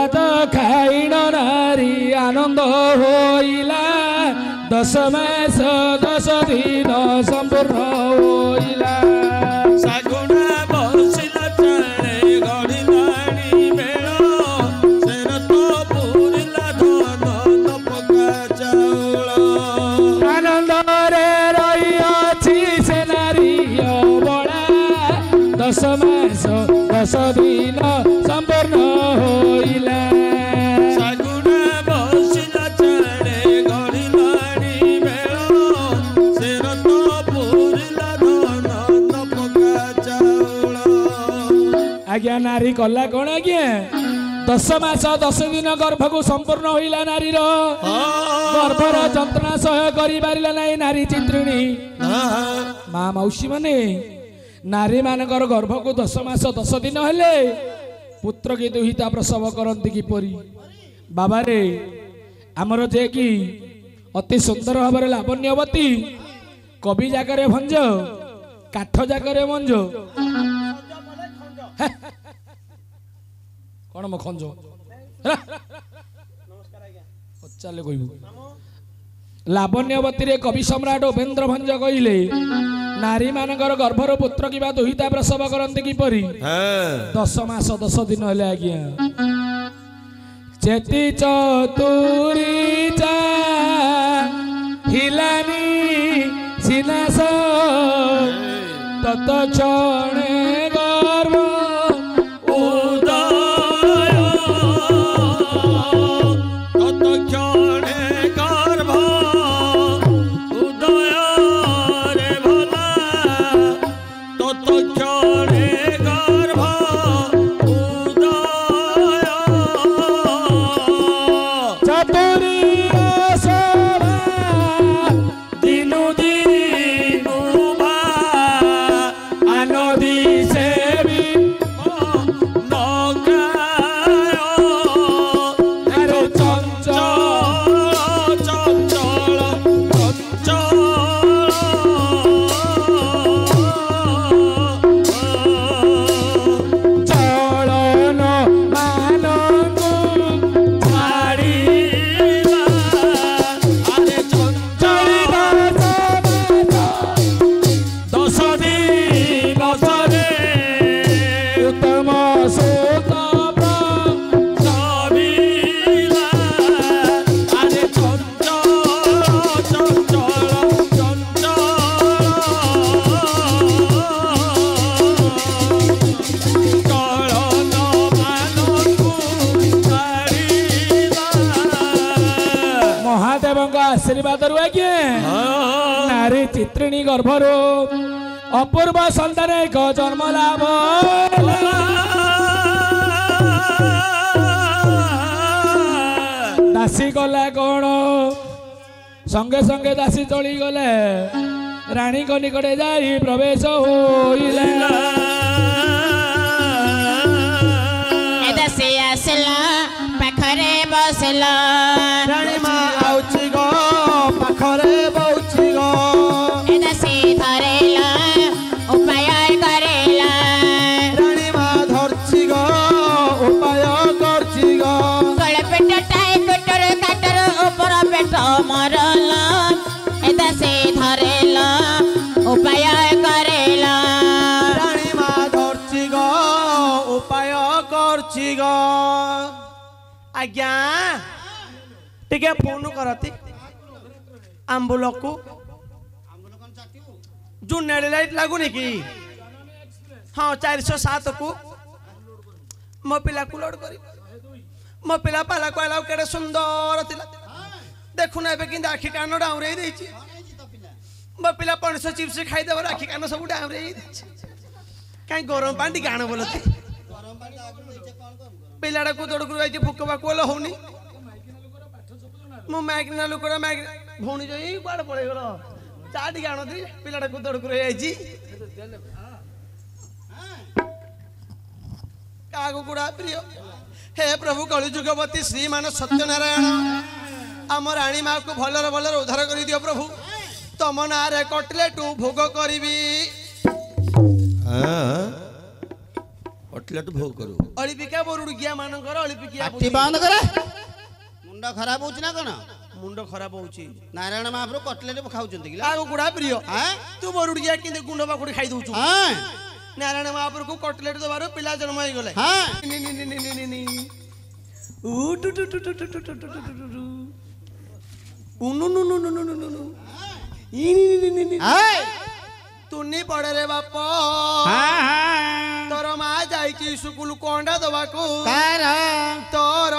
भात खाइन नारी आनंद होइला 10 मास 10 दिन संपूर्ण होइला सागुना बसिला चले गढ़िलाणी बेल सेर तो पुरिला धन तपका चाउल आनंद रे रही अछि से नारी बड़ा 10 मास 10 दिन संपूर्ण होइला सागुना बसिला चले गढ़िलाणी बेल सेर तो पुरिला धन तपका चाउल आज्ञा नारी कला कौन आज्ञा 10 मास 10 दिन गर्भ को संपूर्ण होइला नारीर गर्भर जंत्रणा सह करि पारिला नाही नारी चित्रिणी माँ मौसी माने नारी मानकर गर्भ को 10 मास 10 दिन हेले पुत्र की दुहिता प्रसव करती किपरि बाबा रे आमर जे कि अति सुंदर भाव लावण्यवती कवि जाकरे भंज काठ जाकरे मंज कौन मो खंज पचारे कहबू लावण्यवती रे कवि सम्राट उपेन्द्र भंज कहले नारी मानकर गर्भर पुत्र किबा दुहिता प्रसव करते किपरि 10 मास 10 दिन हेले आज्ञा चेती चतुरी चा हिलानी सिनास तत क्षणे गर्भ उदय तत्क्षणे गर्भ उदय रे भला तत्क्षणे गर्भ उदय चतुरी सभा दिनु दिनु भा आनदी सेवी नगाय अरे चंचल चंचल चलन मानंगु छाड़िला आरे चलिबा दश दिन बसरे उत्तम सुतप छबिला आरे चंचल कळन ମାନଙ୍କୁ ଛାଡ଼ିଲା महादेव आशीर्वाद आज्ञा नारी चित्रिणी गर्भर अपूर्व संतान एक जन्म लाभ दासी गला कौन संगे संगे दासी चली गले रानी को निकटे जाई प्रवेश होइला एदासी आसला पाखरे बसला ରାଣୀ ମା ଆଉଚି ଗୋ ପାଖରେ ବଉଚି ଗୋ एदासी धरेला उपाय करेला ରାଣୀ ମା ଧରଛି ଗୋ ଉପାୟ କରଛି ଗୋ गळ पेट टाई कुटर काटर ऊपर पेट मरला एदासी धरेला उपाय करेला ରାଣୀ ମା ଧରଛି ଗୋ ଉପାୟ କରଛି ଗୋ ଆଜ୍ଞା ଟିକେ ଫୋନ କରତି ଆମ୍ବୁଲ को जो नेड़े लाइट लगुनि कि हाँ 407 को मो पिला को लोड करी मो पिला पाला कहला केड़े सुंदर थिला देखुना एबे कि आखि कान डाउरे देछि मो पिला 500 चिप्स खाई देवर आखि कान सब डाउरे देछि काई गरम पानी गाण बोलती पिलाडा को दौड़ कर आइछि फुक बाक बोल होनी मो मैगना लोकरा मैग भौणी जई बाड़ पळे गलो चाटी गाण दी पिलाडा को दौड़ कर आइछि कागो गुड़ा प्रिय हे प्रभु कलिजुगवती श्रीमान सत्यनारायण आम राणी माँ को भलर भलर उद्धार कर दियो प्रभु तम ना रे कटलेट भोग करी कटलेट भोग करू अलिपिका बरुड़गिया मानकर अलिपिकिया पाटी बंद करे मुंड खराब होउछ ना कोन मुंड खराब होउची नारायण महाप्रभु कटलेट खाउचंती कि आगो गुड़ा प्रिय हां तू बरुड़गिया किंदे गुंड बाकुड़ी खाई दउचू हां नारायण महाप्रभु को कटलेट दबारो पिला जन्म होई गले हां नी नी नी नी नी नी ऊ टु टु टु टु टु टु टु टु टु ऊ नु नु नु नु नु नु नु ई नी नी नी नी हाय तुनी पड़े रे बाप हां हां तोर मा जाईची स्कूल कोंडा दबाको कार तोर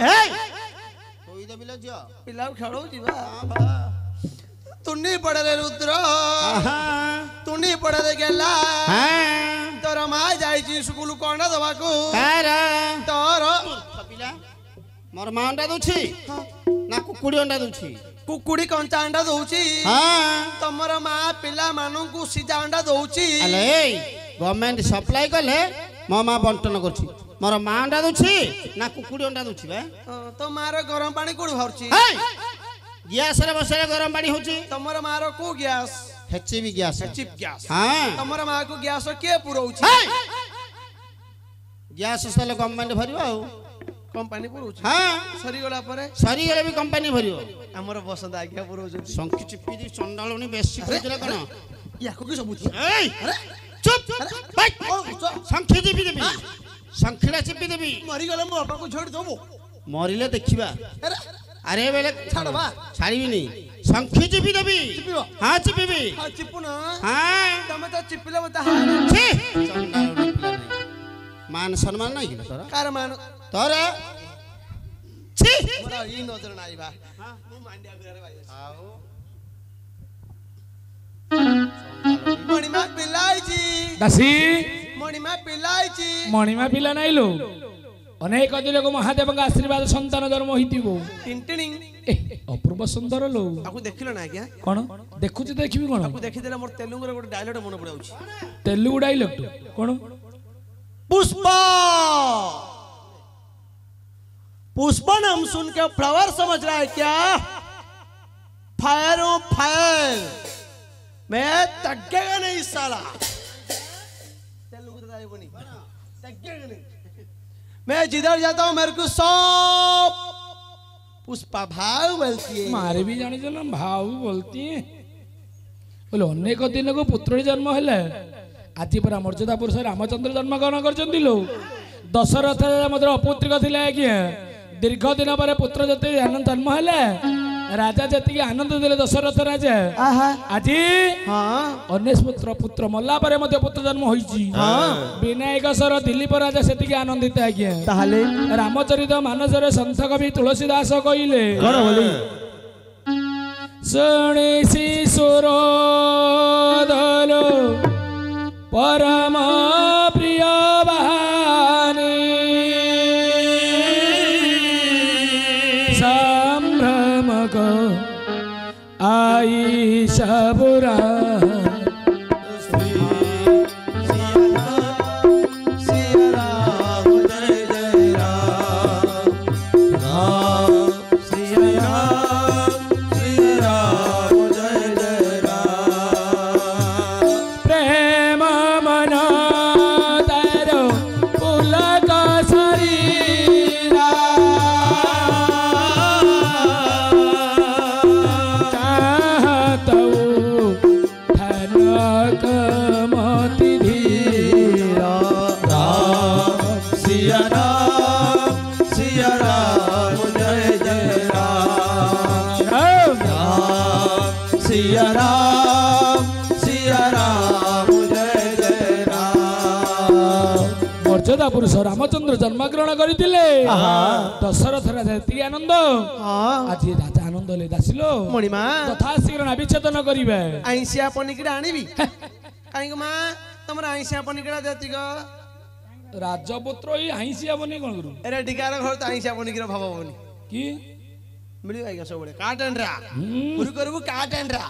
हे कोई दे बिला जियो पिला खेलो जीवा तुनी पड़े रे रुद्र हां तुनी पड़े रे गेला हां तोर मा जाईची स्कूल कोंडा दबाको कार तोर पिला मोर मां अंडा दोछि ना कुकुड़ी अंडा दोछि कुकुड़ी कंचा अंडा दउची हां तमर मा पिला मानु को सीधा अंडा दउची अले गवर्नमेंट सप्लाई कले मो मां बंटन करछि मोर मां अंडा दोछि ना कुकुड़ी अंडा दोछि बे तो मार गरम पानी कोड भरची हे गैस रे बसरे गरम पानी होछि तमर मार को गैस हेचीबी गैस चिप गैस हां तमर मा को गैस के पुरौची हे गैस सले गवर्नमेंट भरियो आ कंपनी पुरौची हां सरी गला परे सरी गेले भी कंपनी भरियो हमर बसंत आज्ञा पुरौची संखि चिपी दी चंडालुनी बेसी कइला कोन याको की सबुची ए चुप भाई संखि चिपी देबी संखिला चिपी देबी मरी गले मो बापा को छोड़ दबो मरिले देखिबा अरे अरे बेले छाड़ बा छाड़ीबी नहीं संखि चिपी देबी चिपिबो हां चिपीबी हां चिपु ना हां तमे तो चिपिले मत छी चंडालुनी पिला नहीं मान सम्मान नहीं कि तोरा कार मान तोरा छी मोरा ई नजर नाही बा मु मांडिया करे भाई आओ मणिमा पिलाईची दासी मणिमा पिलाईची मणिमा पिला नाइलो अनेक दिन को महादेव का आशीर्वाद संतान जन्म होइतिबो टिंटिनिंग अपूर्व सुंदर लो आकु देखिलो ना क्या कोन देखुची देखिबी कोन आकु देखि देला मोर तेलुगु रे गोटे डायलॉग मन पड़ाउची तेलुगु डायलॉग कोन पुष्पा पुष्पा नाम सुन के फ्लावर समझ रहा है क्या फायर ओ फायर मैं तగ్గेगा नहीं साला तेलुगु तो गायब नहीं तగ్గेगा नहीं मैं जिधर जाता हूँ मेरे को सब पुष्पा भाव बोलती है मारे भी जाने चलो भाव बोलती है बोले अनेक दिन को पुत्र जन्म हेले आज परा मर्यादा पुरुष रामचंद्र जन्म ग्रहण कर दशरथ मध्य अपुत्रिक थिले आज्ञा दीर्घ दिन पर पुत्र जति आनंद जन्म हेले राजा जति आनंद देले दशरथ राजा आज अनेश पुत्र मल्ला पर मध्य पुत्र जन्म होईची विनायक सर दिलीप राजा सेति आनंदित आज्ञा ताहले रामचरित मानस रे संत कवि तुलसीदास कहिले कोन बोली सुनि शिशुरोदलो परम प्रिय बहानी संभ्रम को आई सबुरा मर्यादा पुरुष रामचंद्र जन्म ग्रहण करते दशरथ राजा एति आनंद आज राजा आनंद ले दासिलो मणिमा तथा शीघ्र नाभिच्छेदन करिवे आइसिया पनिकिड़ा आनिबी काई मा तमर आइसिया पनिकिड़ा देती गो राजपुत्र ही आइसिया बने कोन करू अरे ढिकार घर तो आइसिया पनिकिड़ा भाव बनी की मिली आइगा सब बड़े काटनरा गुरु करबु काटनरा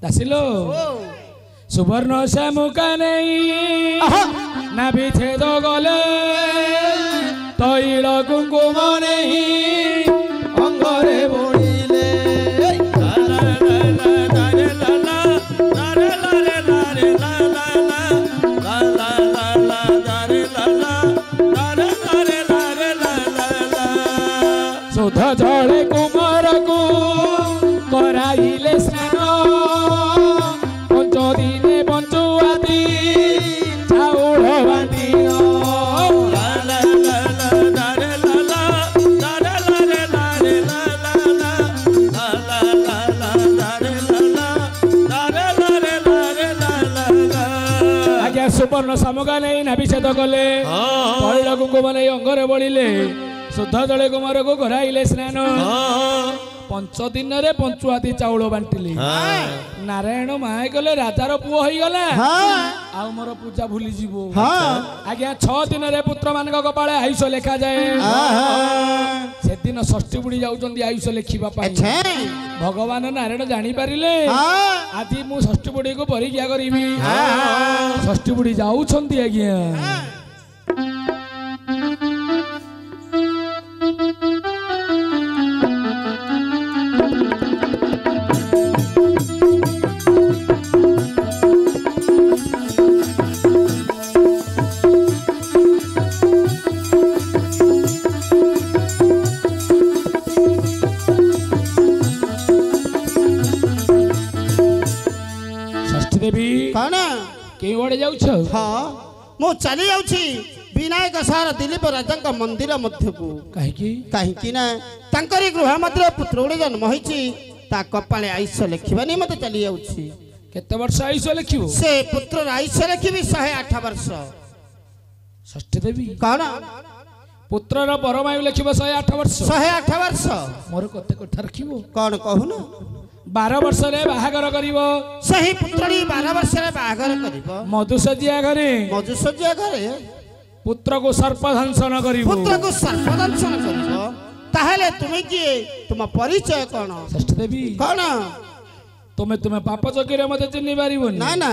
दासिलो सुवर्ण से मुका नहीं ना विच्छेद गले तैल कुंकुम नहीं अंगरे बोलिले ला ला ला ला ଜଳେ କୁମାରକୁ କରାଇଲେ ସ୍ନାନ ପଞ୍ଚ ଦିନେ ପଞ୍ଚୁଆତି ଚାଉଳ ବାନ୍ଧିଲ ଆଜ୍ଞା ସୁବର୍ଣ୍ଣ ଶାମୁକା ନେଇ ନାଭିଷେଦ କଲେ ତୈଳ କୁଙ୍କୁମ ନେଇ ଅଙ୍ଗରେ ବଳିଲେ ଶୁଦ୍ଧ ଜଳେ କୁମାରକୁ କରାଇଲେ ସ୍ନାନ ପଞ୍ଚ ଦିନରେ ପଞ୍ଚୁଆତି ଚାଉଳ ବାଣ୍ଟିଲେ ନାରାୟଣ ମାଏ କଲେ ରାଜାର ପୁଅ ହେଇଗଲା ଆଉ ମୋର ପୂଜା ଭୁଲିଯିବ ଆଜ୍ଞା 6 ଦିନରେ ପୁତ୍ର ମାନଙ୍କ କପାଳେ ଆୟୁଷ ଲେଖାଯାଏ ସେଦିନ ଷଷ୍ଠୀ ବୁଡି ଯାଉଛନ୍ତି ଆୟୁଷ ଲେଖିବା ପାଇଁ ଭଗବାନ ନାରାୟଣ ଜାଣିପାରିଲେ ଆଜି ମୁଁ ଷଷ୍ଠୀ ବୁଡିକୁ ପରୀକ୍ଷା କରିବି ଷଷ୍ଠୀ ବୁଡି ଯାଉଛନ୍ତି ଆଜ୍ଞା ମୁଁ ଚାଲି ଯାଉଛି ବିନାୟକ ସାର ଦିলীପ ରାଜାଙ୍କ ମନ୍ଦିର ମଧ୍ୟକୁ କାହିଁକି ନା ତାଙ୍କରି ଗୃହ ମଧ୍ୟରେ ପୁତ୍ର ଗୋଟେ ଜନ୍ମ ହେଇଛି ତା କପାଳେ ଆୟୁଷ ଲେଖିବା ନିମନ୍ତେ ଚାଲି ଯାଉଛି କେତେ ବର୍ଷ ଆୟୁଷ ଲେଖିବ ସେ ପୁତ୍ରର ଆୟୁଷ ଲେଖିବି 108 ବର୍ଷ ଷଷ୍ଠୀ ଦେବୀ କଣ ପୁତ୍ରର ପରମାୟୁ ଲେଖିବ 108 ବର୍ଷ 108 ବର୍ଷ ମୋର କେତେ କଥା ରଖିବ କଣ କହୁନ 12 ବର୍ଷରେ ବାହାଘର କରିବ ସେହି ପୁତ୍ରଟି 12 ବର୍ଷରେ ବାହାଘର କରିବ ମଧୁସଜିଆ ଘରେ ପୁତ୍ରକୁ ସର୍ପ ଦଂଶନ କରିବ ତାହେଲେ ତୁମେ କିଏ ତୁମ ପରିଚୟ କଣ ଷଷ୍ଠୀ ଦେବୀ କଣ ତୁମେ ପାପ ଚକିରେ ମତେ ଚିହ୍ନି ପାରିବନି ନା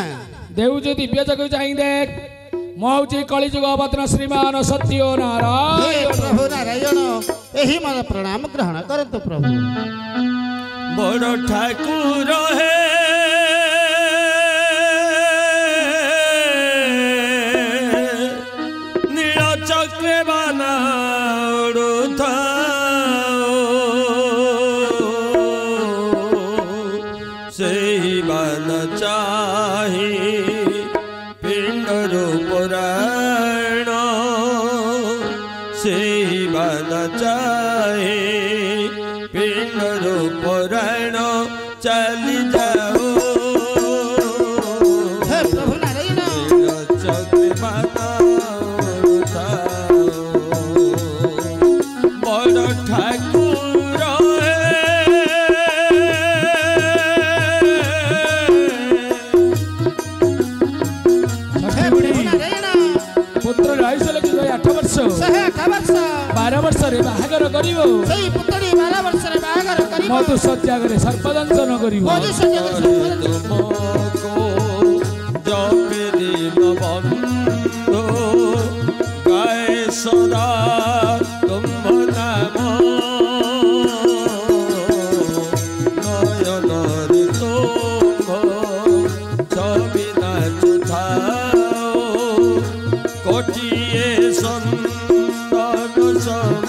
ଦେଉଛୁ ଦିବ୍ୟ ଚକ୍ଷୁ ଚାହିଁ ଦେଖ ମୁଁ ହଉଛି କଳିଯୁଗ ଅବତୀର୍ଣ୍ଣ ଶ୍ରୀମାନ ସତ୍ୟ ନାରାୟଣ ପ୍ରଭୁ ନାରାୟଣ ଏହି ମୋର ପ୍ରଣାମ ଗ୍ରହଣ କରନ୍ତୁ ପ୍ରଭୁ বড় ঠাকুর হে নীল চক্রে বানাড়ু সেই বান চাহি পিণ্ডর পুরাণ সেই বান চাহি পিণ্ডর পুরাণ চলি যাও হে প্রভু নারায়ণ চক্রে বানাও বড় ঠাকুর পুত্র আୟୁଷ ଲେଖିବ 8 ବର୍ଷ 12 ବର୍ଷରେ ବାହାଘର କରିବ ସେଇ ପୁତ୍ରଟି 12 ବର୍ଷରେ ବାହାଘର କରିବ ମଧୁସଜ୍ଜା ଘରେ ସର୍ପଦଂଶନ କରିବ গায়ে সদা তুম্ভ নাম নয়নর তুম্ভ ছবি নাচুথাও কোটিয়ে সন্দন সম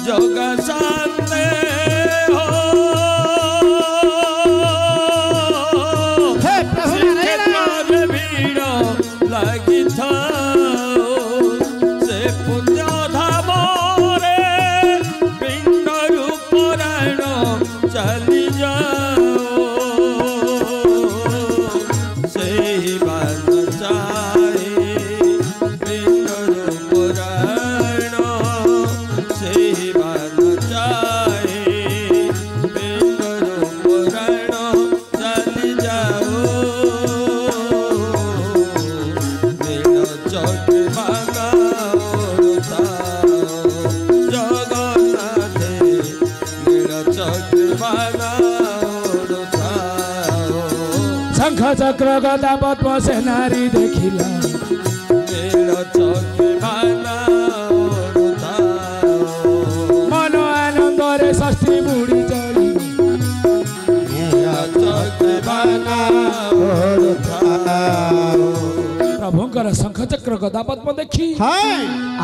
জগা শান্তে चली जाओ सही बात चाहे पिंडर पुराण सही बात चाहे पिंडर पुराण चली जाओ नील चक्र शंख चक्र गदा पद्म से नारी देखिला मन आनंद रे षष्ठी बुड़ी चली प्रभुंकर शंख चक्र ଚକ୍ର ଗଦା ପଦ୍ମ ଦେଖି ହଁ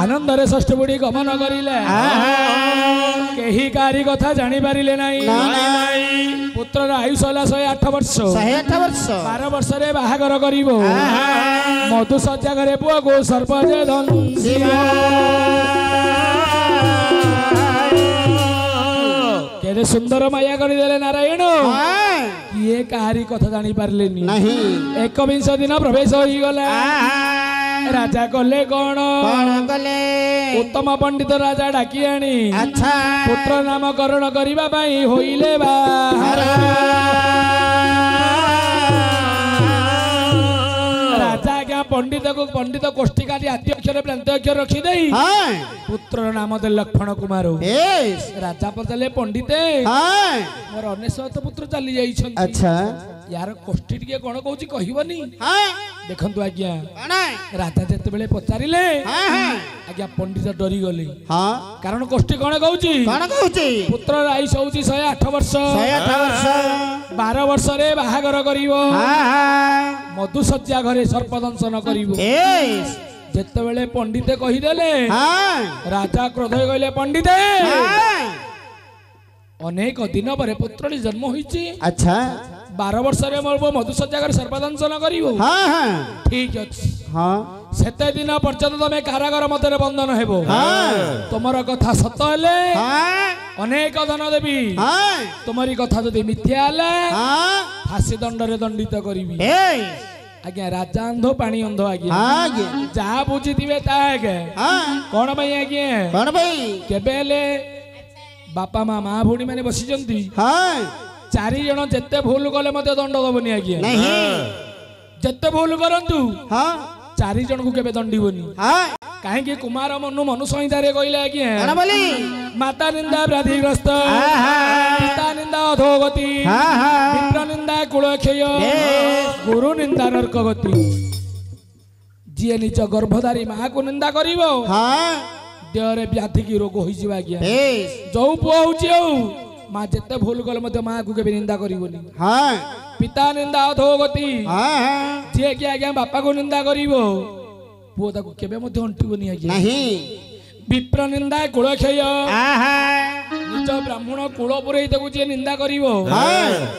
ଆନନ୍ଦରେ ଷଷ୍ଠ ବୁଢ଼ୀ ଗମନ କରିଲେ କେହି କାହାରି କଥା ଜାଣିପାରିଲେ ନାହିଁ ପୁତ୍ରର ଆୟୁଷ ହେଲା 108 ବର୍ଷ 108 ବର୍ଷ 12 ବର୍ଷରେ ବାହାଘର କରିବ ମଧୁ ଶଯ୍ୟା ଘରେ ପୁଅକୁ ସର୍ବଜେ କେତେ ସୁନ୍ଦର ମାୟା କରିଦେଲେ ନାରାୟଣ କିଏ କାହାରି କଥା ଜାଣିପାରିଲେନି ନାହିଁ 21 ଦିନ ପ୍ରବେଶ ହୋଇଗଲା ରାଜା କଲେ କଣ କଲେ ଉତ୍ତମ ପଣ୍ଡିତ ରାଜା ଡାକି ଆଣି ଆଚ୍ଛା ପୁତ୍ର ନାମକରଣ କରିବା ପାଇଁ ହୋଇଲେ ବାହାର ରାଜା ଆଜ୍ଞା ପଣ୍ଡିତ କୋଷ୍ଠିକାରୀ ଆଦ୍ୟ ଅକ୍ଷର ପ୍ରାନ୍ତ ଅକ୍ଷର ରଖିଦେଇ ପୁତ୍ରର ନାମ ଦେଲେ ଲକ୍ଷ୍ମଣ କୁମାର ରାଜା ପଚାରିଲେ ପଣ୍ଡିତେ ମୋର 99 ପୁତ୍ର ଚାଲି ଯାଇଛନ୍ତି ଆଚ୍ଛା यार कोष्ठी टिके कोन कहूची कहिबनी देखंतु आज्ञा राजा जेतेबेले पचारिले आज्ञा पंडित डरी गले कारण कोष्ठी कोन कहूची पुत्र आयुष होची 108 वर्ष 12 वर्ष रे बाहागर करिवो मधु शଯ୍ୟା घरे सर्प दंशन करिवो जेतेबेले पंडित कहिदेले राजा क्रोध होई गले पंडित अनेक दिन पर पुत्रटी जन्म होईची अच्छा 12 वर्ष रे मोर मधु शଯ୍ୟା घरे सर्प दंशन करिवो ठीक अछि सेते दिन पर्यंत तमे कारागार मध्य बंधन हेबो तुमर कथा सत हेले अनेक धन देवी तुमरी कथा जदि मिथ्या हेले फांसी दंड रे दंडित करिवि आज्ञा राजा अंध पानी अंध आज्ञा जहा बुझिथिबे ता आगे कोन भाई आज्ञा कोन भाई केबे हेले बापा माँ माँ भौणी माने बसिचंती चारि जण जेते भूल कले मते दंड दबनी आज्ञा नहीं जेते भूल करंतु चारि जण को केबे दंडीबनी काहे कि कुमार मनु मनु संहिता रे कइले आज्ञा कोन बोली माता निंदा व्याधिग्रस्त पिता निंदा अधोगति मित्र निंदा कुलक्षय गुरु निंदा नरकगति जिए निज गर्भधारी माँ को निंदा करिवो देहरे व्याधि की रोग होई जिवा आज्ञा जो पुआ होची हो माँ जेते भूल गले मते माँ को केबे निंदा करिवोनी पिता निंदा अधोगति जे कि आज्ञा बापा को निंदा करिवो पुआ ताको केबे मते अंटिबोनी आज्ञा नहीं विप्र निंदा कुलक्षय निज ब्राह्मण कुल पुरई ताको जे निंदा करिवो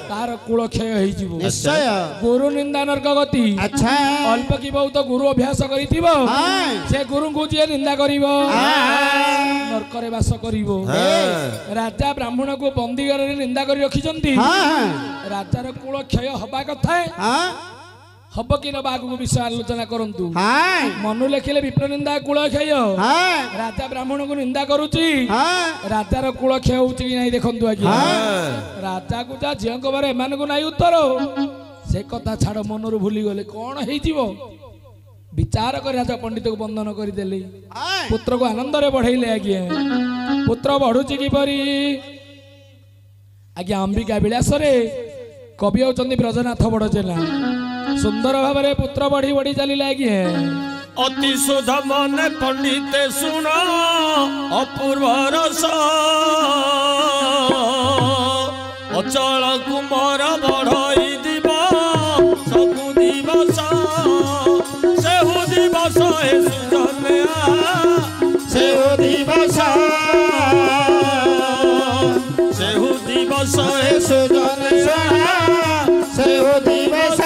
तार कुलक्षय होई जिवो निश्चय गुरु निंदा नरक गति अच्छा अल्प की बहुत गुरु अभ्यास करितिबो से गुरु को जे निंदा करिवो नरक रे वास करिवो राजा ब्राह्मण को बंदी घर रे निंदा करि रखिचंती राजार कुलक्षय हबा कथा हब कि न बागु विषय आलोचना करंतु मनु लेखिले विप्र निंदा कुलक्षय राजा ब्राह्मण को निंदा करूची राजार कुलक्षय होउची कि नाही देखंतु आज्ञा राजा को जा झियो को बारे मान को नाही उत्तर से कथा छाड़ मनरु भूली गले कोन हेई जीवो विचार कर राजा पंडित को बंधन कर देले पुत्र को आनंद रे बढ़ाइले आज्ञा पुत्र बढ़ुची कि परी आज्ञा अंबिका विलास रे कवि होचंदी ब्रजनाथ बड़जेना सुंदर भाव रे पुत्र बढ़ी बढ़ी चली आज्ञा अति सुध मन पंडित सुन अपूर्व रस अचल कुमार बढ़ई दिव सबु दिवस सेहु दिवस हे सुजनया सेहु दिवस हे सुजनया सेहु दिवस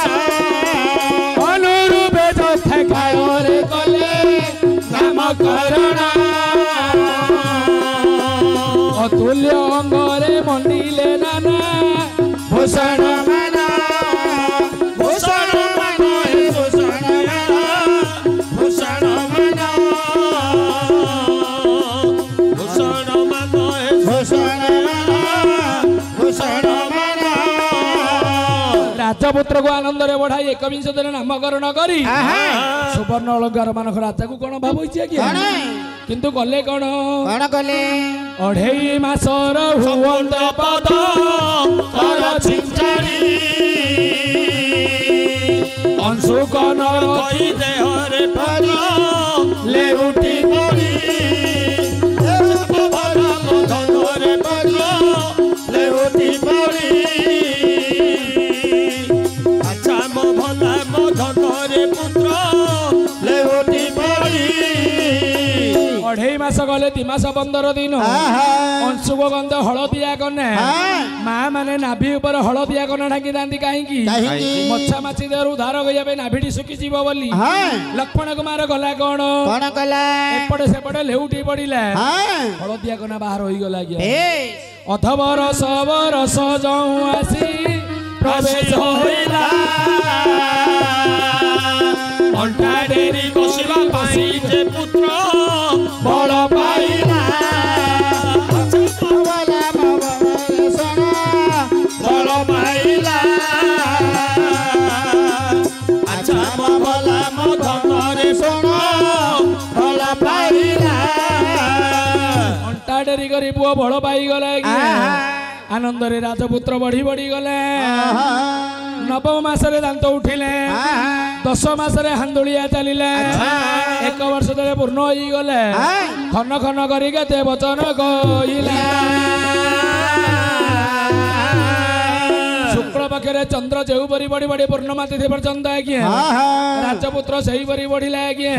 अनुरूपे चौथा खायोरे कले नामकरण अतुल्य अंगरे मंडिले नाना भूषण माना भूषण मन हे भूषण भूषण मन भूषण मन हे भूषण भूषण मन राजपुत्र को आनंद रे बढ़ाई 21 दिन नामकरण करी सुवर्ण अलंकार मानक राजा को कोन भाव होइछि आज्ञा किंतु गले कोन गले अढ़ेई मासर हुवंत पद कर छिंचारी अंशु कोन कई देहरे परी ले उठी पड़ी भर मधरे परी ले उठी पड़ी अच्छा मो भला मधरे पुत्र ले उठी ଅଢ଼େଇ ମାସ ଗଲେ 2 ମାସ 15 ଦିନ ଅଂଶୁକ ଗନ୍ଧ ହଳଦିଆ କନା ମା ମାନେ ନାଭି ଉପରେ ହଳଦିଆ କନା ଢାଙ୍କିଥାନ୍ତି କାହିଁକି ମଛା ମାଛି ଦେହରୁ ଉଦ୍ଧାର କରିବା ପାଇଁ ନାଭିଟି ଶୁଖିଯିବ ବୋଲି ଲକ୍ଷ୍ମଣ କୁମାର ଗଲା କଣ କଲା ଏପଟେ ସେପଟେ ଲେଉଟି ପଡିଲା ହଳଦିଆ କନା ବାହାର ହୋଇଗଲା ଆଜ୍ଞା ଅଧବର ସବରସ ଯଉଁ ଆସି ପ୍ରବେଶ ହୋଇଲା ଅଣ୍ଟା ଡେରି କଷିବା ପାଇଁ ଯେ ପୁତ୍ର ବଳ ପାଇଲା ବଳ ପାଇଲା ଆଚ୍ଛା ମଲା ମୋ ଧନରେ ଶୁଣ ବଳ ପାଇଲା ଅଣ୍ଟା ଡେରି କରି ପୁଅ ବଳ ପାଇଗଲା ଆନନ୍ଦରେ ରାଜପୁତ୍ର ବଢି ବଢି ଗଲେ ନବମ ମାସରେ ଦାନ୍ତ ଉଠିଲେ 10 ମାସରେ ହାନ୍ଦୁଳିଆ ଚାଲିଲେ 1 ବର୍ଷ ତଳେ ପୂର୍ଣ୍ଣ ହେଇଗଲେ ଖନ ଖନ କରି କେତେ ବଚନ କହିଲା ଶୁକ୍ଳ ପକ୍ଷରେ ଚନ୍ଦ୍ର ଯେଉଁପରି ବଢି ବଢି ପୂର୍ଣ୍ଣମା ତିଥି ପର୍ଯ୍ୟନ୍ତ ଆଜ୍ଞା ରାଜପୁତ୍ର ସେହିପରି ବଢିଲା ଆଜ୍ଞା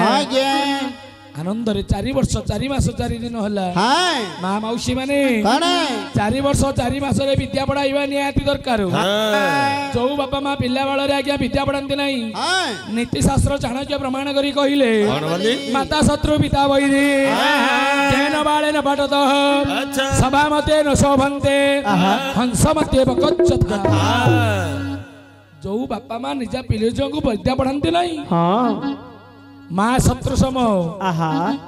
ଆନନ୍ଦରେ 4 ବର୍ଷ 4 ମାସ 4 ଦିନ ହେଲା ମା ମାଉସୀ ମାନେ 4 ବର୍ଷ 4 ମାସରେ ବିଦ୍ୟା ପଢାଇବା ନିହାତି ଦରକାର ଯୋଉ ବାପା ମା ପିଲା ବେଳରେ ଆଜ୍ଞା ବିଦ୍ୟା ପଢାନ୍ତି ନାହିଁ ନୀତି ଶାସ୍ତ୍ର ଚାଣକ୍ୟ ପ୍ରମାଣ କରି କହିଲେ ମାତା ଶତ୍ରୁ ପିତା ବୈରୀ ଜେନ ବାଳେନ ପାଠତ ସଭା ମତେ ନ ଶୋଭନ୍ତେ ହଂସ ମତେ ବକଚ୍ଛତ ଯୋଉ ବାପା ମା ନିଜ ପିଲା ଝିଅଙ୍କୁ ବିଦ୍ୟା ପଢାନ୍ତି ନାହିଁ ମା ଶତ୍ରୁ ସମ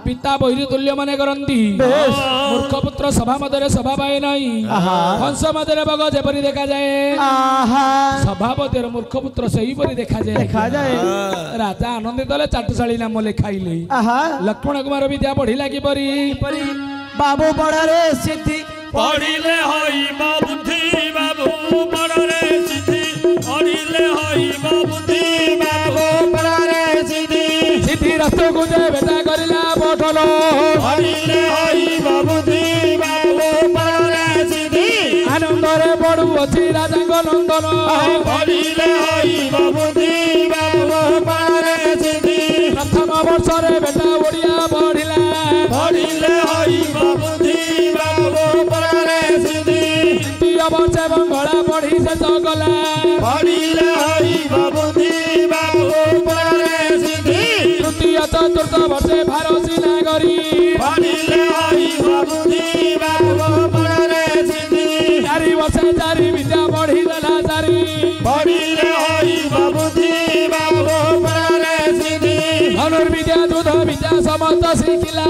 ପିତା ବୈରୀ ତୁଲ୍ୟ ମାନେ କରନ୍ତି ମୂର୍ଖ ପୁତ୍ର ସଭା ମଧ୍ୟରେ ଶୋଭା ପାଏ ନାହିଁ ହଂସ ମଧ୍ୟରେ ବଗ ଯେପରି ଦେଖାଯାଏ ସଭାପତିର ମୂର୍ଖ ପୁତ୍ର ସେହିପରି ଦେଖାଯାଏ ରାଜା ଆନନ୍ଦିତ ହେଲେ ଚାଟଶାଳୀ ନାମ ଲେଖାଇଲେ ଲକ୍ଷ୍ମଣ କୁମାର ବିଦ୍ୟା ପଢିଲା କିପରି ବାବୁ ପଢାରେ ସିଦ୍ଧି ପଢିଲେ ହଇବ ବୁଦ୍ଧି ବାବୁ ପଢରେ ସିଦ୍ଧି ପଢିଲେ ହଇବ ବୁଦ୍ଧି ବାବୁ ପଢରେ ସିଦ୍ଧି ସିଦ୍ଧି ରାସ୍ତାକୁ ଯେ ବେଟା କରିଲା ପଠନ ପଢିଲେ ହଇବ ବୁଦ୍ଧି ବାବୁ ପଢରେ ସିଦ୍ଧି ଆନନ୍ଦରେ ପଡୁଅଛି ରାଜାଙ୍କ ନନ୍ଦନ ପଢିଲେ ହଇବ ବୁଦ୍ଧି ବାବୁ ପଢରେ ସିଦ୍ଧି ପ୍ରଥମ ବର୍ଷରେ ବେଟା ଓଡ଼ିଆ ପଢିଲା ପଢିଲେ ହଇବ ବୁଦ୍ଧି ବାବୁ ପଢରେ ସିଦ୍ଧି ଦ୍ୱିତୀୟ ବର୍ଷ ବଙ୍ଗଳା ପଢି ଶେଷ କଲା ପଢିଲେ ହଇବ ବୁଦ୍ଧି ବାବୁ ପଢରେ ସିଦ୍ଧି ତୃତୀୟ ଚତୁର୍ଥ ବର୍ଷେ ଫାରସୀ ନାଗରୀ ପଢିଲେ ହଇବ ବୁଦ୍ଧି ବାବୁ ପଢରେ ସିଦ୍ଧି 4 ବର୍ଷ 4 ବିଦ୍ୟା ପଢି ଦେଲା ଚାରି ପଢିଲେ ହଇବ ବୁଦ୍ଧି ବାବୁ ପଢରେ ସିଦ୍ଧି ଧନୁର୍ବିଦ୍ୟା ଯୁଦ୍ଧ ବିଦ୍ୟା ସମସ୍ତ ଶିଖିଲା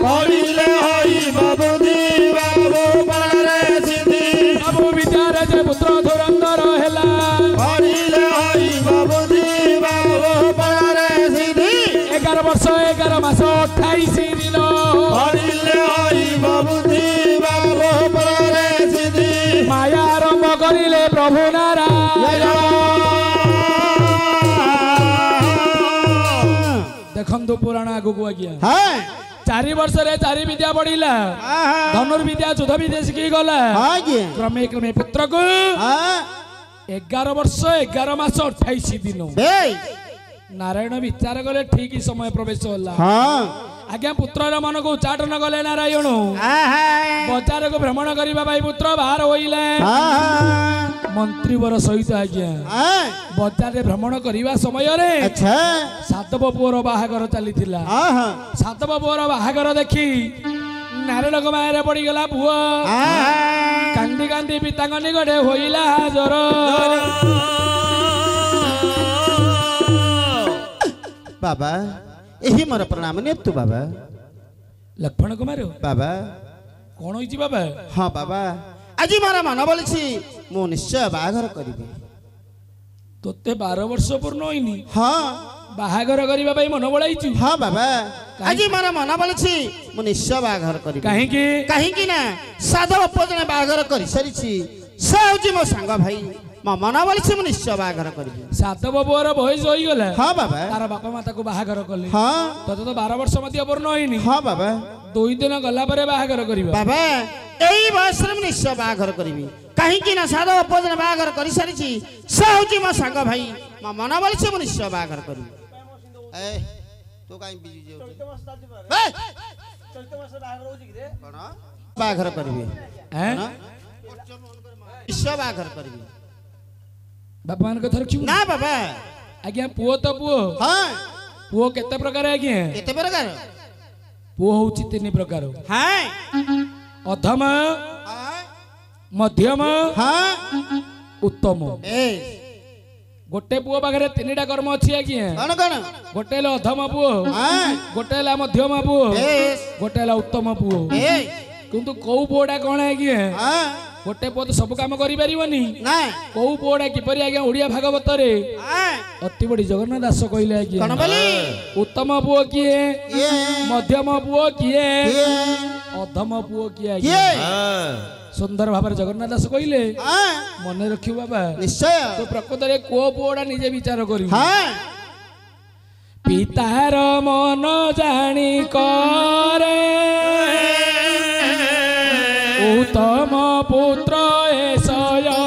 ପଢିଲେ ହଇବ ବୁଦ୍ଧି ବାବୁ ପଢରେ ସିଦ୍ଧି ସବୁ ବିଦ୍ୟାରେ ଯେ ପୁତ୍ର ଧୁରନ୍ଧର ହେଲା ପଢିଲେ ହଇବ ବୁଦ୍ଧି ବାବୁ ପଢରେ ସିଦ୍ଧି 11 ବର୍ଷ 11 ମାସ 28 ଦିନ ପଢିଲେ ହଇବ ବୁଦ୍ଧି ବାବୁ ପଢରେ ସିଦ୍ଧି ମାୟା ଆରମ୍ଭ କରିଲେ ପ୍ରଭୁ ନାରାୟଣ ଦେଖନ୍ତୁ ପୁରାଣ ଆଗକୁ ଆଜ୍ଞା 4 ବର୍ଷରେ 4 ବିଦ୍ୟା ପଢିଲା ଧନୁର୍ବିଦ୍ୟା ଯୁଦ୍ଧ ବିଦ୍ୟା ଶିଖି ଗଲା କ୍ରମେ କ୍ରମେ ପୁତ୍ରକୁ 11 ବର୍ଷ 11 ମାସ 28 ଦିନ ନାରାୟଣ ବିଚାର କଲେ ଠିକ ସମୟ ପ୍ରବେଶ ହେଲା ଆଜ୍ଞା ପୁତ୍ରର ମନକୁ ଉଚ୍ଚାଟନ କଲେ ନାରାୟଣ ବଜାରକୁ ଭ୍ରମଣ କରିବା ପାଇଁ ପୁତ୍ର ବାହାର ହୋଇଲେ ମନ୍ତ୍ରୀବର ସହିତ ଆଜ୍ଞା ବଜାରରେ ଭ୍ରମଣ କରିବା ସମୟରେ ସାଧବ ପୁଅର ବାହାଘର ଚାଲିଥିଲା ସାଧବ ପୁଅର ବାହାଘର ଦେଖି ନାରାୟଣଙ୍କ ମାୟରେ ପଡିଗଲା ପୁଅ କାନ୍ଦି କାନ୍ଦି ପିତାଙ୍କ ନିକଟରେ ହୋଇଲା ହାଜର ବାବା ଏହି ମୋର ପ୍ରଣାମ ନିଅନ୍ତୁ ବାବା ଲକ୍ଷ୍ମଣ କୁମାର ବାବା କଣ ହେଇଛି ବାବା ହଁ ବାବା ଆଜି ମୋର ମନ ବୋଲିଛି ମୁଁ ନିଶ୍ଚୟ ବାହାଘର କରିବି ତୋତେ 12 ବର୍ଷ ପୂର୍ଣ୍ଣ ହୋଇନି ହଁ ବାହାଘର କରିବା ପାଇଁ ମନ ବଳାଇଛୁ ହଁ ବାବା ଆଜି ମୋର ମନ ବୋଲିଛି ମୁଁ ନିଶ୍ଚୟ ବାହାଘର କରିବି କାହିଁକି କାହିଁକି ନା ସାଧବ ପୁଅ ଜଣେ ବାହାଘର କରିସାରିଛି ସେ ହେଉଛି ମୋ ସାଙ୍ଗ ଭାଇ ମୋ ମନ ବୋଲିଛି ମୁଁ ନିଶ୍ଚୟ ବାହାଘର କରିବି ସାଧବ ପୁଅର ବୟସ ହୋଇଗଲା ହଁ ବାବା ତାର ବାପା ମା ତାକୁ ବାହାଘର କଲେ ହଁ ତତେ ତ 12 ବର୍ଷ ମଧ୍ୟ ପୂର୍ଣ୍ଣ ହୋଇନି ହଁ ବାବା 2 ଦିନ ଗଲା ପରେ ବାହାଘର କରିବା ବାବା ଏଇ ବୟସରେ ମୁଁ ନିଶ୍ଚୟ ବାହାଘର କରିବି କାହିଁକି ନା ସାଧବ ପୁଅ ଜଣେ ବାହାଘର କରିସାରିଛି ସେ ହେଉଛି ମୋ ସାଙ୍ଗ ଭାଇ ମୋ ମନ ବୋଲିଛି ମୁଁ ନିଶ୍ଚୟ ବାହାଘର କରିବି ତୁ କାହିଁ ବିଜି ବାହାଘର କରିବି हैं ନିଶ୍ଚୟ ବାହାଘର କରିବି बापा मान कथा रखिबु ନା ବାବା आज्ञा पुओ तो पुओ ହଁ पुओ केते प्रकार आज्ञा କେତେ ପ୍ରକାର पुओ होउची तीन प्रकार ହଁ अधम ହଁ मध्यम ହଁ उत्तम ଏ गोटे पुओ पाखरे तीनटा कर्म अछि आज्ञा କଣ କଣ गोटे ला अधम पुओ ହଁ गोटे ला मध्यम पुओ ବେଶ गोटे ला उत्तम पुओ ଏ किंतु कौ पुओटा कौन आज्ञा ହଁ गोटे पुओ तो सब काम करि परिबनी ନା कौ पुओटा किपरि आज्ञा ओडिया भागवत रे ହଁ अति बड़ी जगन्नाथ दास कहले आज्ञा କଣ ବୋଲି उत्तम पुओ किए ଇଏ मध्यम पुओ किए ଇଏ अधम पुओ किए आज्ञा ଇଏ सुंदर भाବରେ जगन्नाथ दास कहले ହଁ मने रखियो बाबा ନିଶ୍ଚୟ तो प्रकृत रे को पुओटा निजे विचार करियो ହଁ पितार मन जानी करे उत्तम पुत्र एसयळे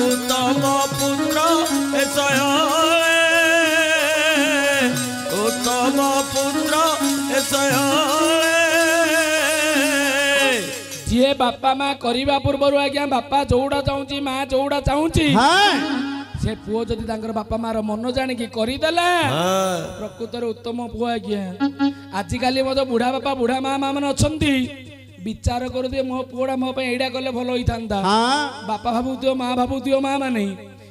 उत्तम पुत्र एसयळे उत्तम पुत्र एसयळे जे बापा माँ करवा पूर्वर आज्ञा बापा जोड़ा चाहूँगी माँ जोड़ा चाहूँगी ହଁ से पुओ जदि तांकर बापा माँ मन जानिकी करदेला प्रकृतर उत्तम पुओ आज्ञा आजिकाली मत बुढ़ा बापा बुढ़ा माँ माँ मैंने अच्छा विचार करदे मो पुओटा मो एडा कले भल होई थांदा ହଁ बापा भाबुथियो माँ भाबुथियो माँ माने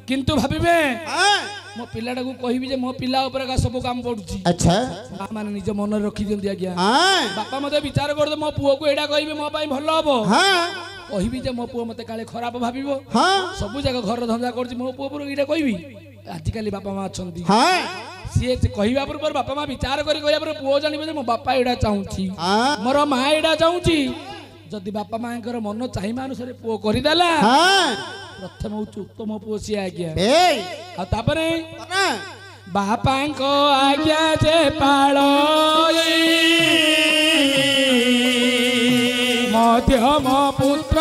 किंतु भाबिबे ହଁ मो पिलाटा को कहबी जे मो पिला ऊपर का सब काम पडुची ଆଚ୍ଛା माँ माने निज मन रखी दियंती आज्ञा ହଁ बापा मते विचार करदे मो पुओ को एडा कहबी मो पई भल हबो ହଁ कहबी जे मो पुओ मते काले खराब भाबिबो ହଁ सब जगह घर धंदा करछि मो पुओ पर एडा कहबी आजिकाली बापा माँ अछंती ହଁ सीए कहवा पूर्व बापा माँ विचार करी कहवा पर पुओ जानिबे जे मो बापा एडा चाहूची ହଁ मोर माँ एडा चाहूची जदि बापा माँकर मन चाहिमा अनुसार पुओ करिदेला ହଁ प्रथम होउची उत्तम पुओ सी आज्ञा ଏ आ तापरे କଣ बापांको आज्ञा जे पाळई मध्यम पुत्र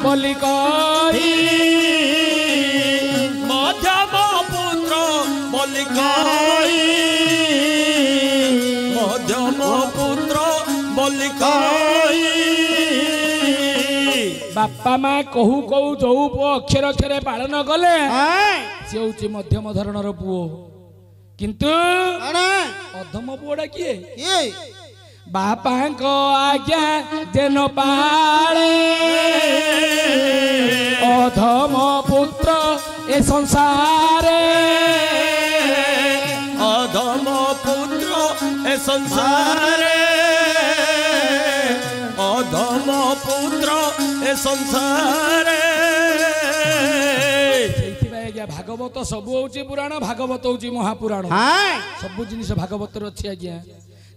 बोली कही मध्यम पुत्र बलिकाई मध्यम पुत्र बलिकाई बापा माँ कहू कहू जो पुओ अक्षर अक्षर पालन कले ହଁ से होउची मध्यम धरणर पुओ किंतु କଣ अधम पुओटा किए ଇଏ बापांको आज्ञा जेन पाळे अधम पुत्र ए संसारे अधम पुत्र ए संसारे अधम पुत्र ए संसारे ସେଇଥିପାଇଁ ଆଜ୍ଞା ଭାଗବତ ସବୁ ହଉଛି ପୁରାଣ ଭାଗବତ ହଉଛି ମହାପୁରାଣ ହଁ ସବୁ ଜିନିଷ ଭାଗବତରେ ଅଛି ଆଜ୍ଞା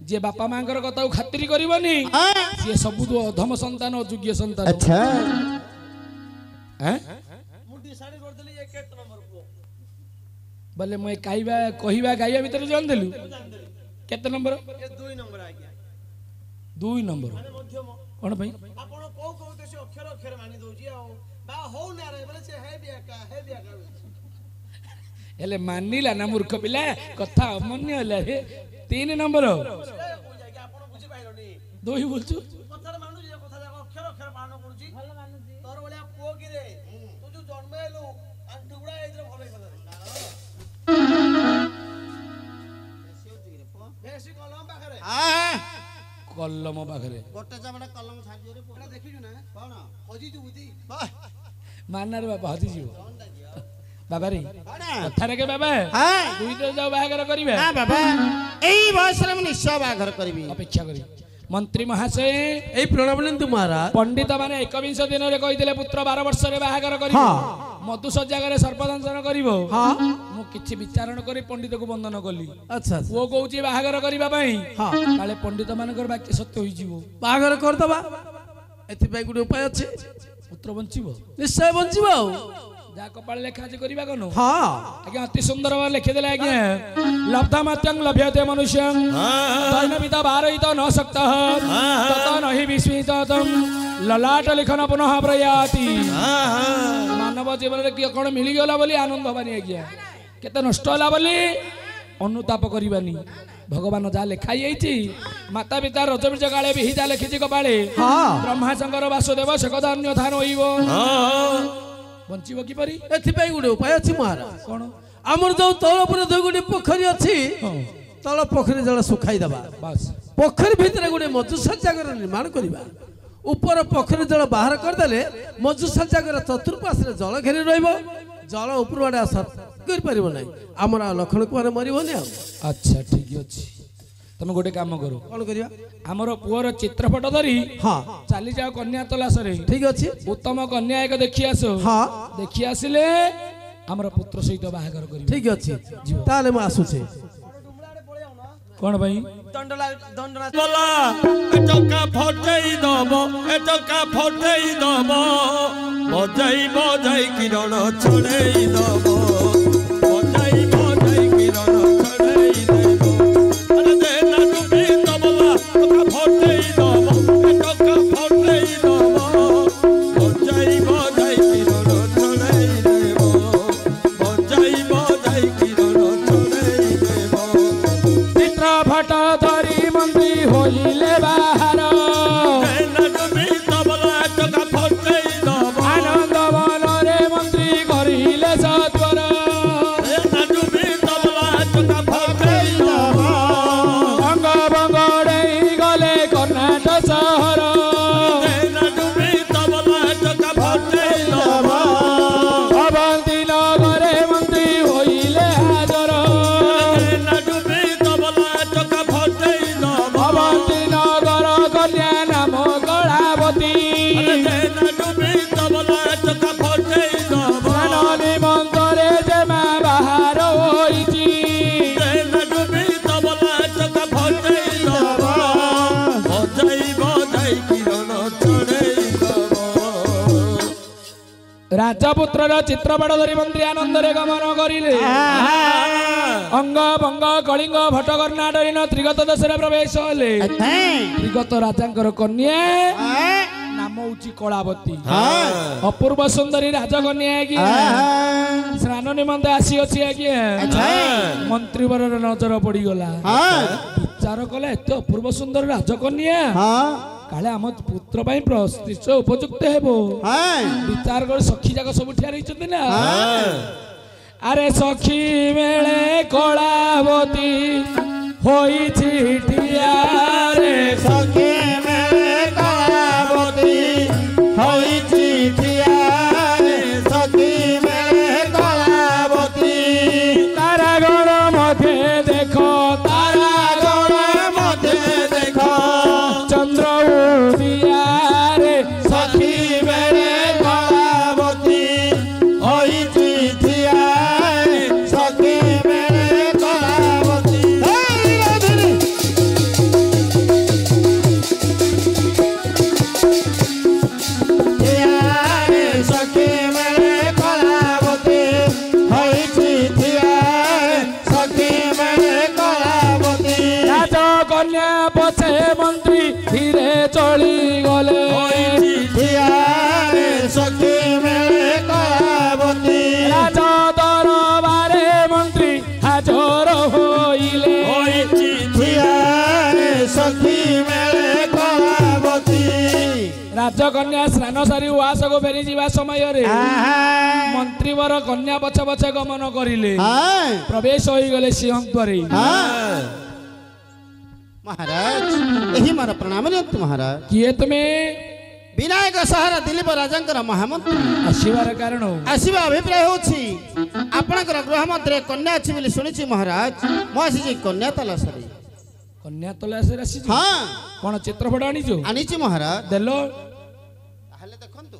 ଯିଏ ବାପା ମାଙ୍କର କଥାକୁ ଖାତିରି କରିବନି ହଁ ସିଏ ସବୁଠୁ ଅଧମ ସନ୍ତାନ ଅଯୋଗ୍ୟ ସନ୍ତାନ ଆଚ୍ଛା ଆଁ? ମୁଁ ଡିସାଇଡ୍ କରିଦେଲି ଏ କେତେ ନମ୍ବର ପୁଅ ବୋଲେ ମୁଁ ଏ କହିବା ଗାଇବା ଭିତରେ ଜାଣିଦେଲୁ କେତେ ନମ୍ବର ଏ 2 ନମ୍ବର ଆଜ୍ଞା 2 ନମ୍ବର ମଧ୍ୟମ କଣ ପାଇଁ ଆପଣ କୋଉ କୋଉ ଦେଶ ଅକ୍ଷର ଅକ୍ଷର ମାନି ଦଉଛି ଆଉ ବା ହଉ ନା ରେ ବୋଲେ ସେ ହେ ବି ଏକା ହେଲେ ମାନିଲା ନା ମୂର୍ଖ ପିଲା କଥା ଅମାନ୍ୟ ହେଲା ରେ 3 ନମ୍ବର ଆପଣ ବୁଝି ପାଇଲନି 2 ବୋଲଛୁ କଥାରେ ମାନୁଛି ଏ କଥା ଯାକ ଅକ୍ଷର ଅକ୍ଷର ପାଳନ କରୁଛି ଭଲ ମାନୁଛି ତୋର ଭଳିଆ ପୁଅ କି ରେ ତୁ ଯୋଉ ଜନ୍ମ ହେଲୁ ଆଣ୍ଠୁ ଗୁଡା ଏଇଥିରେ ଭଲ ହେଇଗଲା ବେଶୀ କଲମ ପାଖରେ ହଁ କଲମ ପାଖରେ ଗୋଟେ ଚାମଡ଼ା କଲମ ଛାଡ଼ିଯିବରେ ଏଟା ଦେଖିଛୁ ନା କଣ ହଜିଛୁ ବୁଦ୍ଧି ମାନାରେ ବାବା ହଜିଯିବ ବାବାରେ କଣ କଥାରେ କେ ବାବା ହଁ ଦୁଇ ତ ଯାଉ ବାହାଘର କରିବେ ନା ବାବା ଏଇ ବୟସରେ ମୁଁ ନିଶ୍ଚୟ ବାହାଘର କରିବି ଅପେକ୍ଷା କରି ମନ୍ତ୍ରୀ ମହାଶୟ এই প্রণাম নিন্তু মহারাজ ପଣ୍ଡିତ ମାନେ 21 ଦିନରେ କହିଥିଲେ ପୁତ୍ର 12 ବର୍ଷରେ ବାହାଘର କରିବ ମଧୁସଜ୍ଜାଗାରେ ସର୍ପଦଂଶନ କରିବ ମୁଁ କିଛି ବିଚାରଣ କରି ପଣ୍ଡିତକୁ ବନ୍ଦନ କଲି আচ্ছা ପୁଅ କହୁଛି ବାହାଘର କରିବା ପାଇଁ କାଳେ ପଣ୍ଡିତ ମାନଙ୍କର ବାକ୍ୟ ସତ୍ୟ ହୋଇଯିବ বাহাঘর করদবা এথিপাই গোটে উপায় আছে ପୁତ୍ର ବଞ୍ଚିବ নিশ্চয় বঞ্চিব ଯାହା କପାଳ ଲେଖା ଅଛି କରିବା କଣ হ্যাঁ ଆଜ୍ଞା ଅତି ସୁନ୍ଦର ଭାବରେ ଲେଖିଦେଲେ ଆଜ୍ଞା ଲବ୍ଧା ମାତ୍ୟଂ ଲଭ୍ୟତେ ମନୁଷ୍ୟଂ ଦୈନବିତ ବାରଇତ ନ ଶକ୍ତଃ ତତ ନହି ବିସ୍ମିତଂ ଲଲାଟ ଲିଖନ ପୁନଃ ପ୍ରୟାତି ମାନବ ଜୀବନରେ କିଏ କଣ ମିଳିଗଲା ବୋଲି ଆନନ୍ଦ ହବାନି ଆଜ୍ଞା କେତେ ନଷ୍ଟ ହେଲା ବୋଲି ଅନୁତାପ କରିବାନି भगवान जहाँ लिखाई जाइए माता पिता रजबीज काले भी जा लिखी कपाले ब्रह्माशंकर वासुदेव शेखधान्य धान हो बंचब किपरि एथिपाई गोटे उपाय अच्छी महाराज कौन आमर जो तल पर गोटे पोखरी अच्छी तल पोखरी जल सुखाई दबा बस पोखरी भितर गोटे मधुशଯ୍ୟାगर निर्माण करवा ऊपर पोखरी जल बाहर करदेले मधुशଯ୍ୟାगर चतुर्पार्श्व जल घेरी रहिबो जल ऊपर आड़े आस कर परिबो नै आमर लक्षण कुमार मरिबोनी आ अच्छा ठीक अछि तुम गोटे काम करो कोन करिया आमर पुअर चित्रपट धरी हां चली जाओ कन्या तलाश रे ठीक अछि उत्तम कन्या एक देखि आसो हां देखि आसिले आमर पुत्र सहित बाहागर करिबो ठीक अछि ताले म आसु छे कोन भाई दंडना बोला एटका फटेई दब एटका फटेई दब बजाई किरण छड़ेई दब बजाई किरण छड़ेई देब अरे दे ना डुबी दबला एटका फटेई दब एटका फटेई दब बजाई किरण छड़ेई देब बजाई किरण छड़ेई देब चित्रपट धरी मंत्री होइले बाहर आनंद वन रे मंत्री करिले सत्वर भंग भंग डेई गले कर्णाटक सहर अवंती नगरे मंत्री होइले हाजर अवंती नगर कन्या नाम कलावती स्नान निमंत्रे जेमा बाहर होइची राजपुत्र चित्रपट धरी मंत्री आनंदरे गमन करिले अंग भंग कलिंग भट्ट कर्णाटक त्रिगत देश प्रवेश हेले त्रिगत राजांकर कन्या नाम हूँ कलावती अपूर्व सुंदरी राजकन्या स्नान निमंते आसी अच्छी आज्ञा मंत्रीवर नजर पड़गला विचार कले एत अपूर्व सुंदर राजकन्या काले आम पुत्र प्रतिष्ठ उपयुक्त हेबो विचार कर सखी जाक सब ठिया रही ना अरे सखी मेले कलावती होई ठिया रे सखी मेले कलावती होई ठिया रे सखी मेले कलावती तारा गण मध्य देखो तारा गण मध्य देखो चंद्र उदिया रे सखी मेले कलावती होई ठिया रे सखी मेले कलावती सखी मेले कलावती होई ठिया रे सखी मेले कलावती राज कन्या पछे मंत्री धीरे चली गले ठिया रे सखी मेले कलावती राज दरबारे मंत्री हाजर होइले ठिया रे सखी मेले कलावती राजकन्या स्नान सारी उआस को फेरी जीवा समय रे मंत्रीवर कन्या पछे पछे गमन करिले प्रवेश होई गले सिंहद्वारे महाराज यही मार प्रणाम नियंतु महाराज किए तुमे विनायक सहर दिलीप राजांकर महामंत्री आसीबार कारण आसवा अभिप्राय होछि आपणकर गृह मंत्री कन्या अछि बोली सुनिछि महाराज मो आसी कन्या तलासरी कन्या तलाशे आसी हाँ कोन चित्रपट आनिजो आनिछि महाराज देलो ताहले देखंतु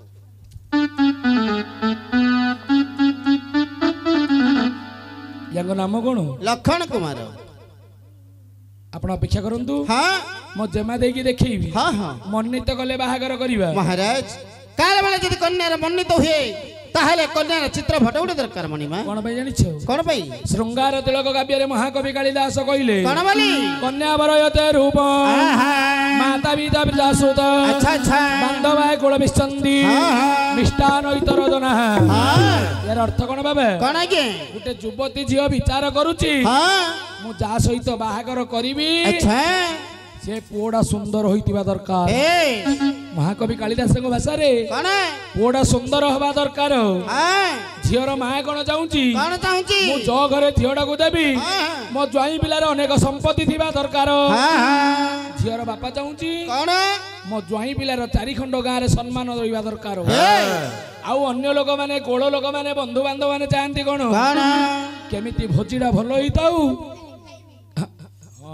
यांग नाम कोन लखन कुमार आपण अपेक्षा करंतु हाँ मो जमा देकी देखैबी हाँ हाँ मन्नित कले बाहागर करिबा महाराज काल बेला यदि कन्यार मन्नित हुए ताहले कन्यार चित्र फटो उठे दरकार मणिमा कोन भाई जानिछो कोन भाई श्रृंगार तिलक काव्य रे महाकवि कालिदास कहिले कोन बोली कन्या वरयते रूप माता पिता प्रजासुत अच्छा अच्छा बांधवाय कुल मिश्चंदी हाँ। मिष्टान इतरजना हाँ यार अर्थ कौन बाबे कौन आज्ञा गोटे युवती झील विचार करुची हाँ मु जा सहित बाहागर करिबी अच्छा से पुओडा सुंदर होइतिबा दरकार ए महाकवि कालिदास भाषा रे कौन पुओडा सुंदर हवा दरकार हाँ झीर माँ कौन चाहूची कौन चाहूची मु जो घरे झीटा को देवी हाँ मो ज्वाई पिलार अनेक संपत्ति थिबा दरकार हाँ झीर बापा चाहूची कौन मो ज्वाई पिलार चारि खंड गाँ रे सम्मान रहिबा दरकार आउ अन्य लोक माने गोड़ लोक माने बंधु बांधव माने चाहती कौन कौन केमिति भोजीटा भल होइताउ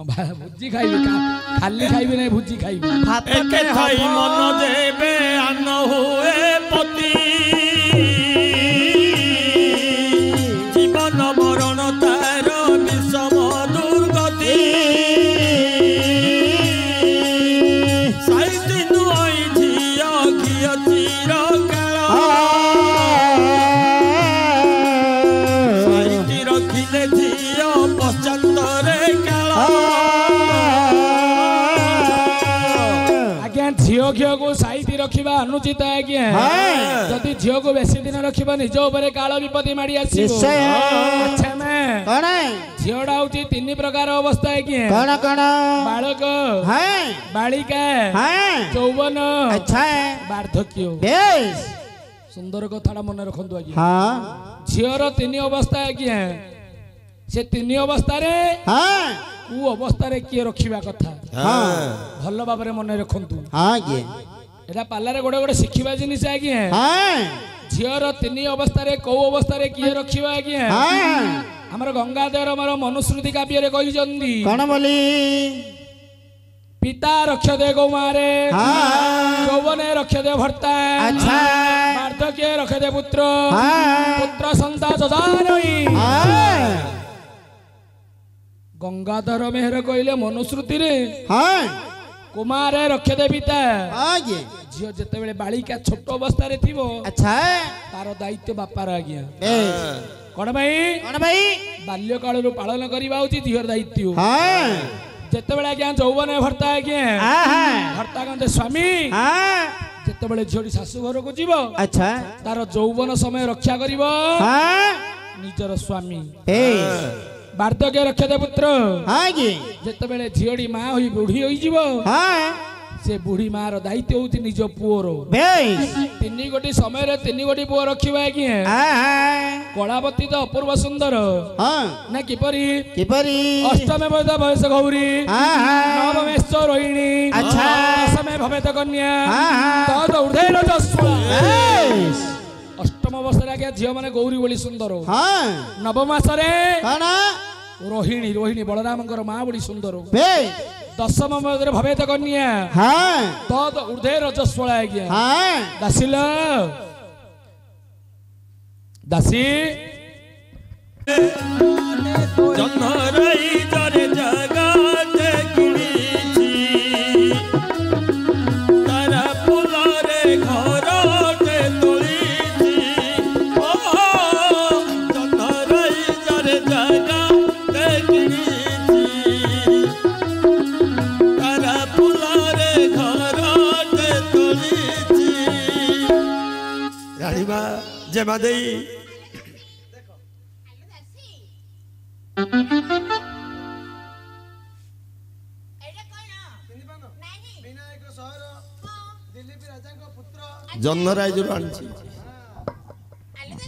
भोजी खाइबी खाली खाइबी नहीं भोजी खाइबी एके थाई मन देवे अन्न हुए पति जीवन मरण तार विषम दुर्गति साइति नुई झिया घिया चिर काल साइति रखिले झिया पश्चातरे काल आज्ञा झील घील को साइति रखिबा अनुचित आज्ञा जदि झील को बेसी दिन रखिबा निज उपरे काल विपत्ति माड़ी आसीबो निश्चय। अच्छा मैं कौन झीलटा होची तीन प्रकार अवस्था आज्ञा कौन कौन बालक हाँ बालिका हाँ यौवन अच्छा वार्धक्य बेस सुंदर कथाटा मन रखंतु आज्ञा हाँ झीर तीन अवस्था आज्ञा से तीन अवस्था रे हाँ कु अवस्था रे किए रखिबा कथा हाँ भल भाबरे मन रखंतु हाँ ये एटा पालारे गोटे गोटे शिखिबा जिनिस आज्ञा हाँ झीर तीन अवस्था रे कौ अवस्था रे किए रखिबा आज्ञा हाँ हमर गंगाधर हमर मनुस्मृति काव्य रे कहि जंदी कौन बोली पिता रक्षते गौमारे हाँ यौवने रक्षते भर्ता अच्छा वार्धक्ये रक्षते पुत्र हाँ पुत्र संता जजानई हाँ गंगाधर मेहर कहले मनुस्मृति रे हाँ कुमारे रक्षते पिता हाँ ये झील जेतेबेले बालिका छोट अवस्था रे थिबो अच्छा तार दायित्व बापार आज्ञा बेस कौन भाई कौन भाई बाल्य कालरू पालन करबा उची झीर दायित्व हाँ जेतेबेले आज्ञा यौवने भर्ता आज्ञा हाँ भर्ता कहते स्वामी हाँ जेतेबेले झीडी शाशु घर को जीव अच्छा तार यौवन समय रक्षा करिब हाँ निजर स्वामी बेस वार्धक्य रक्षते पुत्र हाँ ये जेतेबेले झीडी माँ होई बुढ़ी होई जीव हाँ से बुढ़ी मार दायित्व होची निज पुओर बेस तीन गोटी समय रे तीन गोटी पुओ रखिबा आज्ञा हाँ कलावती तो अपूर्व सुंदर हाँ ना किपरि किपरी अष्टमे भवेत वयस गौरी हाँ हाँ नवमेश्च रोहिणी अच्छा। दशमे भवेत कन्या हाँ हाँ तद ऊर्ध्वेन जस्वा बेस अष्टम अवस्था आज्ञा झील माने गौरी बोली सुंदर हाँ नवम मासरे कौन रोहिणी रोहिणी बलरामଙ୍କର माँ बोली सुंदर बेस दशम मध्य भवेत कन्या हाँ तद ऊर्ध्वे रजस्वला आज्ञा हाँ दासिल दासी जन्हराई जरे जगाते किणीची तारा फुलरे घरटे तोळीची ओ जन्हराई जरे जगाते किणीची तारा फुलरे घरटे तोळीची राणीमा जेमा देई जन्नराइजରୁ ଆଣିଛି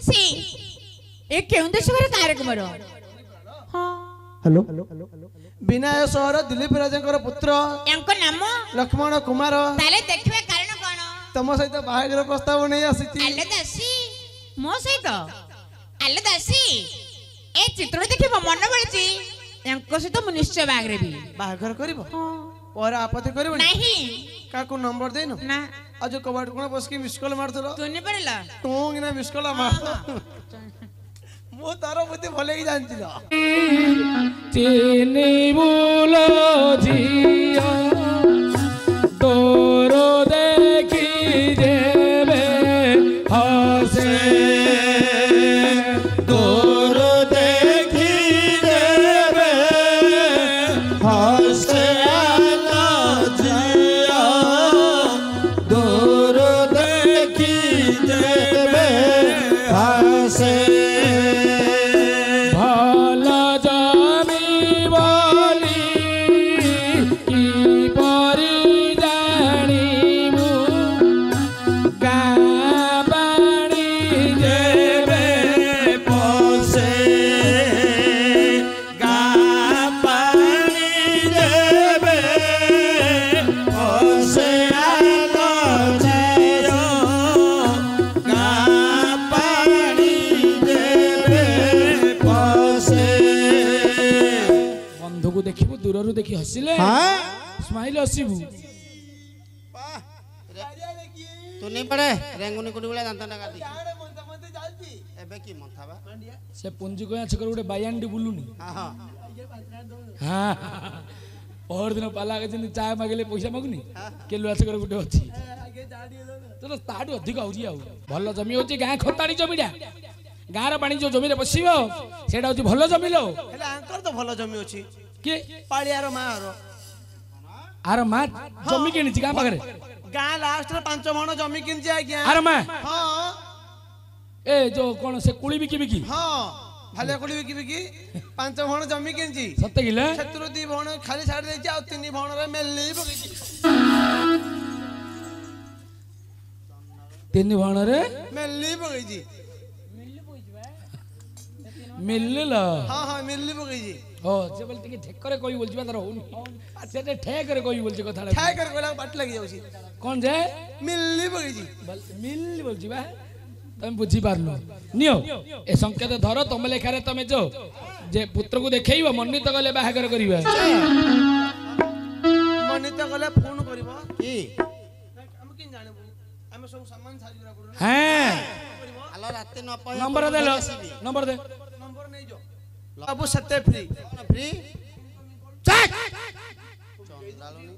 सी ए केउं देश घर कार्यक्रम रो हेलो विनायक सहर दिलीप राजाଙ୍କର पुत्र यांको नाम लक्ष्मण कुमार ताले देखबे कारण कोन तम सहित बाहागर प्रस्ताव नहीं आसीची आले दासी मो सहित आले दासी ए चित्र देखिबो मन बळची यांको सहित मु निश्चय बागरे भी बाहागर करिबो पर आपत्ति करिबो नहीं काकू नंबर देनो ना आज कबाट कोन बसकी मिस कॉल मारथलो तूने पड़ला टोंग ना मिस कॉल मार मो तारो बुद्धि भले ही जानतिलो चिनी बुलो जिया तोरो देखी देवे हसे तोरो देखी देवे हसे आला जी ପୁଅରୁ ଦେଖି ହସିଲେ ହଁ ସ୍ମାଇଲ ହସିବୁ ତୁ ନେଇ ପଡେ ରେଙ୍ଗୁନି କୁଟି ଭଳିଆ ଦାନ୍ତଟା କାଟି ଏବେ କି ମନ୍ଥା ବା ସେ ପୁଞ୍ଜି କୟା ଛକର ଗୋଟେ ବାୟାଣ୍ଡି ବୁଲୁନି ହଁ ହଁ ପହର ଦିନ ପାଲା ଯେମିତି ଚା ମାଗିଲେ ପଇସା ମାଗୁନି କେଲୁଆ ଛକର ଗୋଟେ ଅଛି ତ ତାଠୁ ଅଧିକ ଆଉଛି ଆଉ ଭଲ ଜମି ହଉଛି ଗାଁ ଖତାଣି ଜମିଟା ଗାଁର ପାଣି ଯୋଉ ଜମିରେ ବସିବ ସେଇଟା ହଉଛି ଭଲ ଜମି ଲୋ ହେଲେ ଆଙ୍କର ତ ଭଲ ଜମି ଅଛି କିଏ ପାଳିଆର ମାର ଆର ମା ଜମି କିଣିଛି ଗାଁ ପାଖରେ ଗାଁ ଲାଷ୍ଟରେ 5 ଭଣ ଜମି କିଣିଛି ଆଜ୍ଞା ଆର ମା ହଁ ଏ ଯୋଉ କଣ ସେ କୁଳି ବିକି ବିକି ହଁ ଭାଲିଆ କୋଳି ବିକି ବିକି 5 ଭଣ ଜମି କିଣିଛି ସତେ କିଲେ ସେଥିରୁ 2 ଭଣ ଖାଲି ଛାଡି ଦେଇଛି ଆଉ 3 ଭଣରେ ମେଲି ପକେଇଛି 3 ଭଣରେ ମେଲି ପକେଇଛି ମିଳିଲ ହଁ ହଁ ମେଲି ପକେଇଛି ଓ ସେ ବୋଲେ ଟିକେ ଠେକରେ କହି ବୋଲଛି ବା ତାର ହଉନି ସେଟା ଠେକରେ କହି ବୋଲଛି କଥାଟା ଠାଏ କରି କହିଲା ପାଟି ଲାଗି ଯାଉଛି କଣ ଯେ ମିଲି ପକେଇଛି ମିଲି ବୋଲଛି ବା ତମେ ବୁଝି ପାରୁନ ନିଅ ଏ ସଂକେତ ଧର ତମ ଲେଖାରେ ତମେ ଯୋ ଯେ ପୁତ୍ରକୁ ଦେଖେଇବ ମନିତ ଗଲେ ବାହାଘର କରିବା ମନିତ ଗଲେ ଫୋନ କରିବ କି ଆମେ କେମିତି ଜାଣିବୁ ଆମେ ସବୁ ସାମାନ ସାଜିରା କରୁ ହଁ ଆଲୋ ରାତି ନ ପହ ନମ୍ବର ଦେ ନମ୍ବର ଦେ ନମ୍ବର ନେଇଯ ସବୁ ସେତେ ଫ୍ରି ଫ୍ରି ଚେକ୍ ଚନ୍ଦ୍ରାଲୁନି